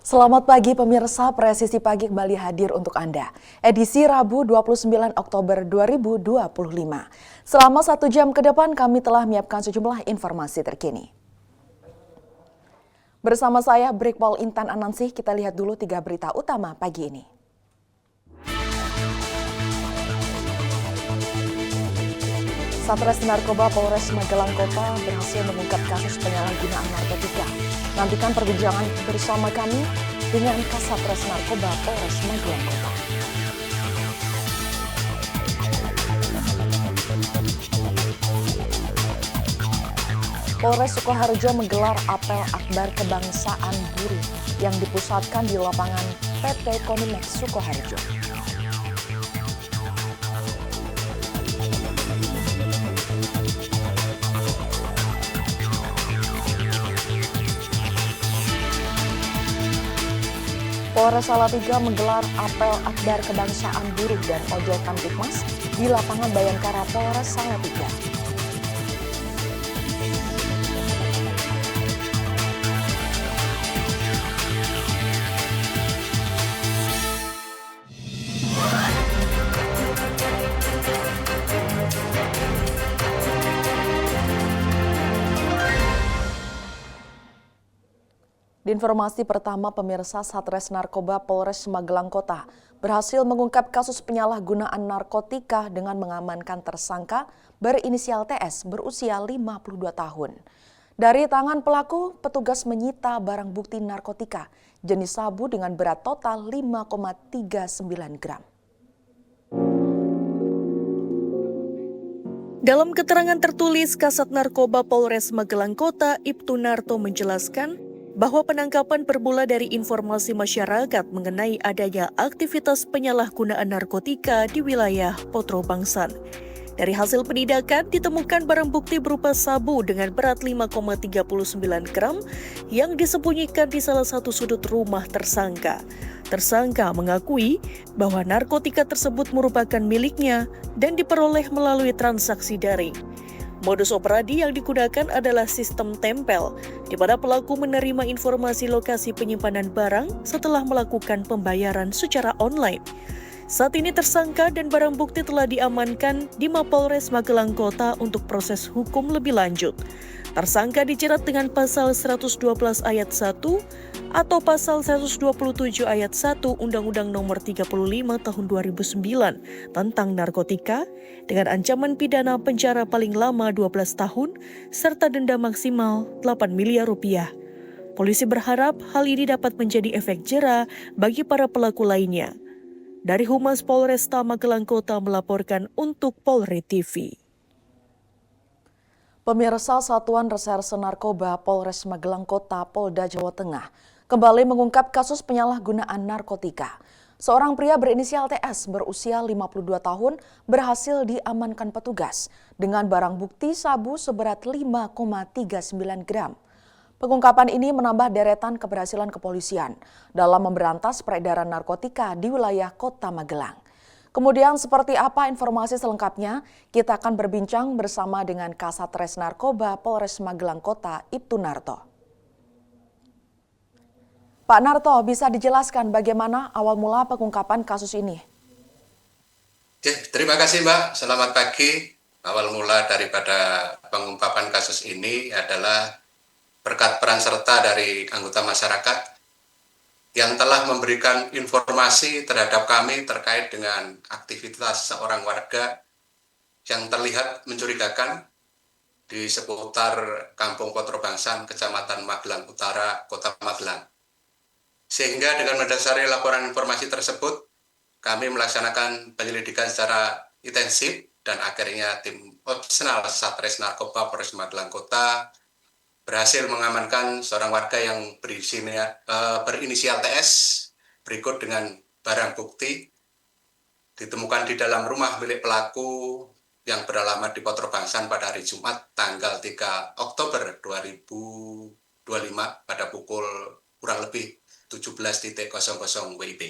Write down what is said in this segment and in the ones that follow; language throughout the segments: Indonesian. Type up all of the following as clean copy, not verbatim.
Selamat pagi pemirsa, Presisi Pagi kembali hadir untuk Anda. Edisi Rabu 29 Oktober 2025. Selama 1 jam ke depan kami telah menyiapkan sejumlah informasi terkini. Bersama saya Brikpol Intan Anansih, kita lihat dulu 3 berita utama pagi ini. Satres Narkoba Polres Magelang Kota berhasil mengungkap kasus penyalahgunaan narkotika. Nantikan perbincangan bersama kami dengan Kasatres Narkoba Polres Magelang Kota. Polres Sukoharjo menggelar apel akbar kebangsaan buruh yang dipusatkan di lapangan PT Konimex Sukoharjo. Polres Salatiga menggelar apel akbar kebangsaan buruh dan ojol Kamtipmas di lapangan Bayangkara Polres Salatiga. Di informasi pertama, pemirsa, Satres Narkoba Polres Magelang Kota berhasil mengungkap kasus penyalahgunaan narkotika dengan mengamankan tersangka berinisial TS berusia 52 tahun. Dari tangan pelaku, petugas menyita barang bukti narkotika jenis sabu dengan berat total 5,39 gram. Dalam keterangan tertulis, Kasat Narkoba Polres Magelang Kota, Ibtu Narto menjelaskan bahwa penangkapan bermula dari informasi masyarakat mengenai adanya aktivitas penyalahgunaan narkotika di wilayah Potro Bangsan. Dari hasil penindakan ditemukan barang bukti berupa sabu dengan berat 5,39 gram yang disembunyikan di salah satu sudut rumah tersangka. Tersangka mengakui bahwa narkotika tersebut merupakan miliknya dan diperoleh melalui transaksi daring. Modus operandi yang digunakan adalah sistem tempel, di mana pelaku menerima informasi lokasi penyimpanan barang setelah melakukan pembayaran secara online. Saat ini tersangka dan barang bukti telah diamankan di Mapolres Magelang Kota untuk proses hukum lebih lanjut. Tersangka dijerat dengan pasal 112 ayat 1 atau pasal 127 ayat 1 Undang-Undang Nomor 35 Tahun 2009 tentang narkotika dengan ancaman pidana penjara paling lama 12 tahun serta denda maksimal 8 miliar rupiah. Polisi berharap hal ini dapat menjadi efek jera bagi para pelaku lainnya. Dari Humas Polresta Magelang Kota melaporkan untuk Polri TV. Pemirsa, Satuan Reserse Narkoba Polres Magelang Kota Polda Jawa Tengah kembali mengungkap kasus penyalahgunaan narkotika. Seorang pria berinisial TS berusia 52 tahun berhasil diamankan petugas dengan barang bukti sabu seberat 5,39 gram. Pengungkapan ini menambah deretan keberhasilan kepolisian dalam memberantas peredaran narkotika di wilayah Kota Magelang. Kemudian seperti apa informasi selengkapnya? Kita akan berbincang bersama dengan Kasatres Narkoba Polres Magelang Kota, Ibtu Narto. Pak Narto, bisa dijelaskan bagaimana awal mula pengungkapan kasus ini? Terima kasih Mbak, selamat pagi. Awal mula daripada pengungkapan kasus ini adalah berkat peran serta dari anggota masyarakat yang telah memberikan informasi terhadap kami terkait dengan aktivitas seorang warga yang terlihat mencurigakan di seputar Kampung Potro Bangsan, Kecamatan Magelang Utara, Kota Magelang. Sehingga dengan mendasari laporan informasi tersebut, kami melaksanakan penyelidikan secara intensif dan akhirnya tim opsional Satres Narkoba Polres Magelang Kota berhasil mengamankan seorang warga yang berinisial TS berikut dengan barang bukti ditemukan di dalam rumah milik pelaku yang beralamat di Potro Bangsan pada hari Jumat tanggal 3 Oktober 2025 pada pukul kurang lebih 17.00 WIB.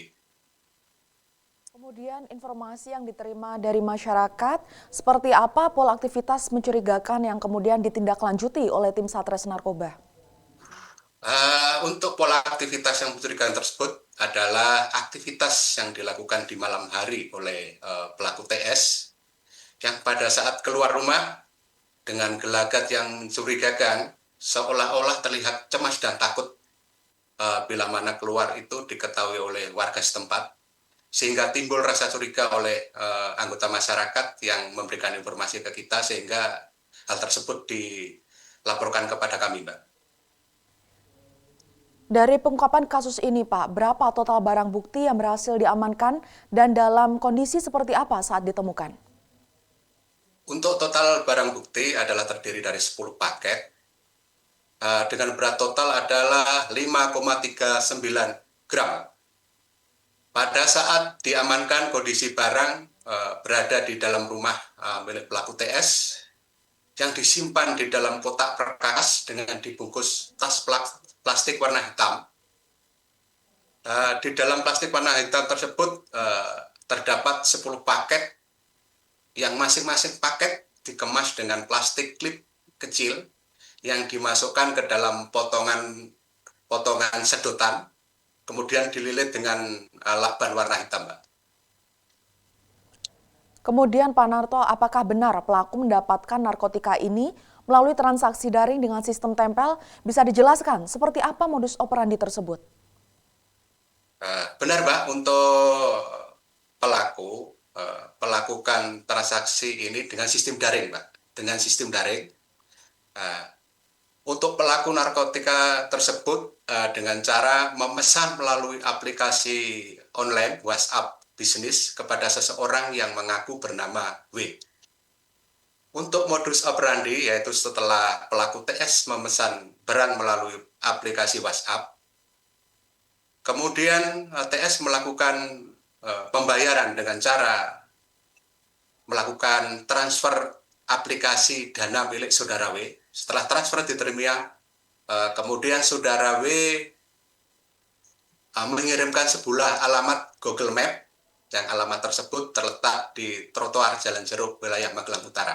Kemudian informasi yang diterima dari masyarakat, seperti apa pola aktivitas mencurigakan yang kemudian ditindaklanjuti oleh tim Satres Narkoba? Untuk pola aktivitas yang mencurigakan tersebut adalah aktivitas yang dilakukan di malam hari oleh pelaku TS yang pada saat keluar rumah dengan gelagat yang mencurigakan, seolah-olah terlihat cemas dan takut bila mana keluar itu diketahui oleh warga setempat, sehingga timbul rasa curiga oleh anggota masyarakat yang memberikan informasi ke kita, sehingga hal tersebut dilaporkan kepada kami, Mbak. Dari pengungkapan kasus ini, Pak, berapa total barang bukti yang berhasil diamankan dan dalam kondisi seperti apa saat ditemukan? Untuk total barang bukti adalah terdiri dari 10 paket, dengan berat total adalah 5,39 gram. Pada saat diamankan, kondisi barang berada di dalam rumah milik pelaku TS yang disimpan di dalam kotak perkakas dengan dibungkus tas plastik warna hitam. Di dalam plastik warna hitam tersebut terdapat 10 paket yang masing-masing paket dikemas dengan plastik klip kecil yang dimasukkan ke dalam potongan sedotan, kemudian dililit dengan lakban warna hitam, Mbak. Kemudian Pak Narto, apakah benar pelaku mendapatkan narkotika ini melalui transaksi daring dengan sistem tempel? Bisa dijelaskan seperti apa modus operandi tersebut? Benar, Mbak, untuk pelaku melakukan transaksi ini dengan sistem daring, Mbak. Dengan sistem daring. Untuk pelaku narkotika tersebut dengan cara memesan melalui aplikasi online WhatsApp bisnis kepada seseorang yang mengaku bernama W. Untuk modus operandi, yaitu setelah pelaku TS memesan barang melalui aplikasi WhatsApp, kemudian TS melakukan pembayaran dengan cara melakukan transfer aplikasi dana milik saudara W. Setelah transfer diterima, kemudian saudara W mengirimkan sebuah alamat Google Map, yang alamat tersebut terletak di trotoar Jalan Jeruk, wilayah Magelang Utara.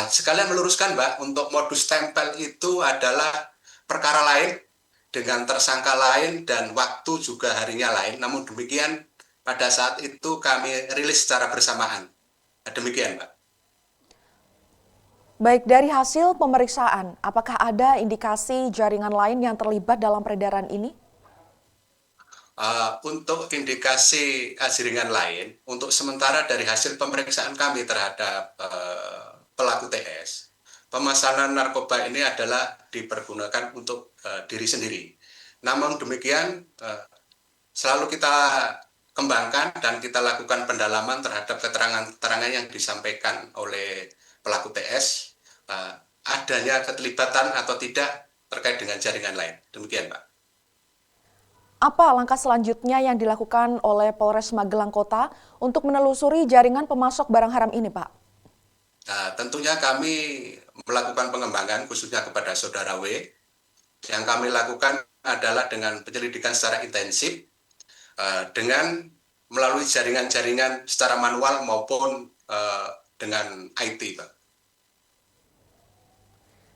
Sekalian meluruskan, Mbak, untuk modus tempel itu adalah perkara lain dengan tersangka lain dan waktu juga harinya lain. Namun demikian, pada saat itu kami rilis secara bersamaan. Demikian, Mbak. Baik, dari hasil pemeriksaan, apakah ada indikasi jaringan lain yang terlibat dalam peredaran ini? Untuk indikasi jaringan lain, untuk sementara dari hasil pemeriksaan kami terhadap pelaku TS, pemesanan narkoba ini adalah dipergunakan untuk diri sendiri. Namun demikian, selalu kita kembangkan dan kita lakukan pendalaman terhadap keterangan-keterangan yang disampaikan oleh pelaku TS, adanya keterlibatan atau tidak terkait dengan jaringan lain. Demikian, Pak. Apa langkah selanjutnya yang dilakukan oleh Polres Magelang Kota untuk menelusuri jaringan pemasok barang haram ini, Pak? Tentunya kami melakukan pengembangan khususnya kepada saudara W. Yang kami lakukan adalah dengan penyelidikan secara intensif dengan melalui jaringan-jaringan secara manual maupun dengan IT, Pak.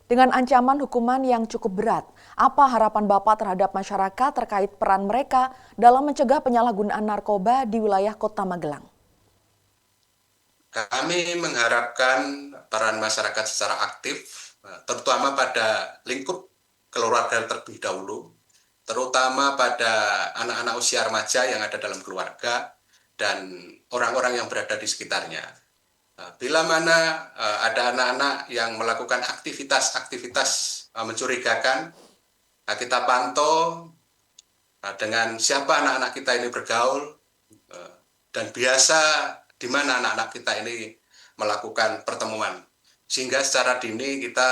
Dengan ancaman hukuman yang cukup berat, apa harapan Bapak terhadap masyarakat terkait peran mereka dalam mencegah penyalahgunaan narkoba di wilayah Kota Magelang? Kami mengharapkan peran masyarakat secara aktif, terutama pada lingkup keluarga terlebih dahulu, terutama pada anak-anak usia remaja yang ada dalam keluarga dan orang-orang yang berada di sekitarnya. Bila mana ada anak-anak yang melakukan aktivitas-aktivitas mencurigakan, kita pantau dengan siapa anak-anak kita ini bergaul dan biasa di mana anak-anak kita ini melakukan pertemuan. Sehingga secara dini kita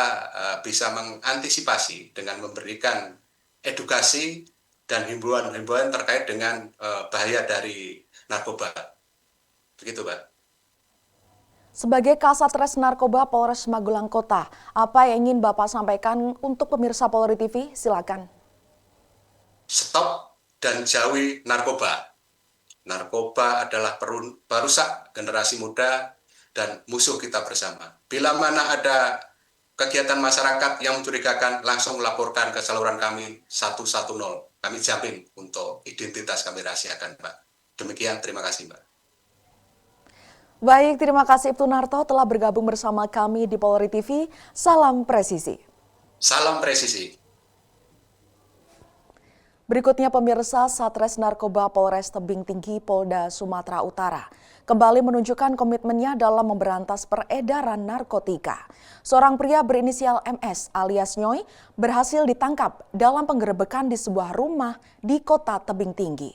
bisa mengantisipasi dengan memberikan edukasi dan himbauan-himbauan terkait dengan bahaya dari narkoba. Begitu, Pak. Sebagai Kasat Res Narkoba Polres Magelang Kota, apa yang ingin Bapak sampaikan untuk pemirsa Polri TV? Silakan. Stop dan jauhi narkoba. Narkoba adalah perusak generasi muda dan musuh kita bersama. Bila mana ada kegiatan masyarakat yang mencurigakan langsung melaporkan ke saluran kami 110. Kami jamin untuk identitas kami rahasiakan, Pak. Demikian, terima kasih, Mbak. Baik, terima kasih Ibtu Narto telah bergabung bersama kami di Polri TV. Salam presisi. Salam presisi. Berikutnya pemirsa, Satres Narkoba Polres Tebing Tinggi Polda Sumatera Utara kembali menunjukkan komitmennya dalam memberantas peredaran narkotika. Seorang pria berinisial MS alias Nyoy berhasil ditangkap dalam penggerebekan di sebuah rumah di kota Tebing Tinggi.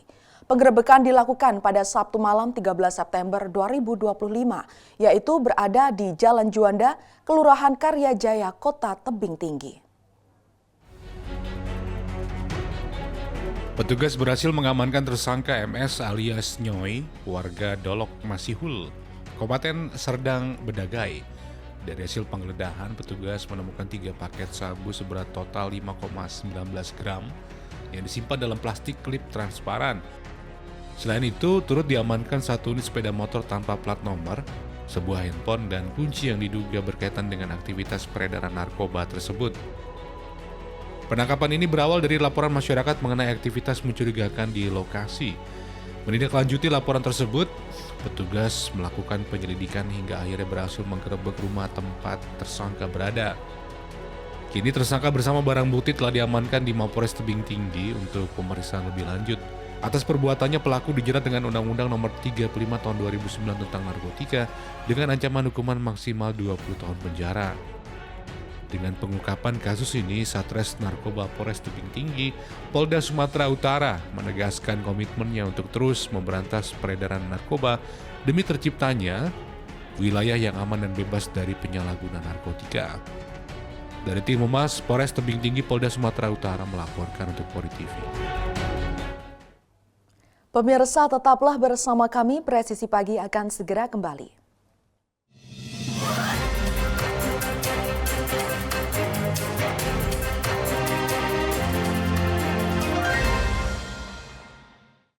Penggerebekan dilakukan pada Sabtu malam 13 September 2025, yaitu berada di Jalan Juanda, Kelurahan Karyajaya, Kota Tebing Tinggi. Petugas berhasil mengamankan tersangka MS alias Nyoy, warga Dolok Masihul, Kabupaten Serdang Bedagai. Dari hasil penggeledahan, petugas menemukan 3 paket sabu seberat total 5,19 gram yang disimpan dalam plastik klip transparan. Selain itu, turut diamankan 1 unit sepeda motor tanpa plat nomor, sebuah handphone, dan kunci yang diduga berkaitan dengan aktivitas peredaran narkoba tersebut. Penangkapan ini berawal dari laporan masyarakat mengenai aktivitas mencurigakan di lokasi. Menindaklanjuti laporan tersebut, petugas melakukan penyelidikan hingga akhirnya berhasil menggerebek rumah tempat tersangka berada. Kini tersangka bersama barang bukti telah diamankan di Mapores Tebing Tinggi untuk pemeriksaan lebih lanjut. Atas perbuatannya pelaku dijerat dengan Undang-Undang Nomor 35 Tahun 2009 tentang narkotika dengan ancaman hukuman maksimal 20 tahun penjara. Dengan pengungkapan kasus ini, Satres Narkoba Polres Tebing Tinggi, Polda Sumatera Utara menegaskan komitmennya untuk terus memberantas peredaran narkoba demi terciptanya wilayah yang aman dan bebas dari penyalahgunaan narkotika. Dari tim Humas Polres Tebing Tinggi Polda Sumatera Utara melaporkan untuk Polri TV. Pemirsa, tetaplah bersama kami, Presisi Pagi akan segera kembali.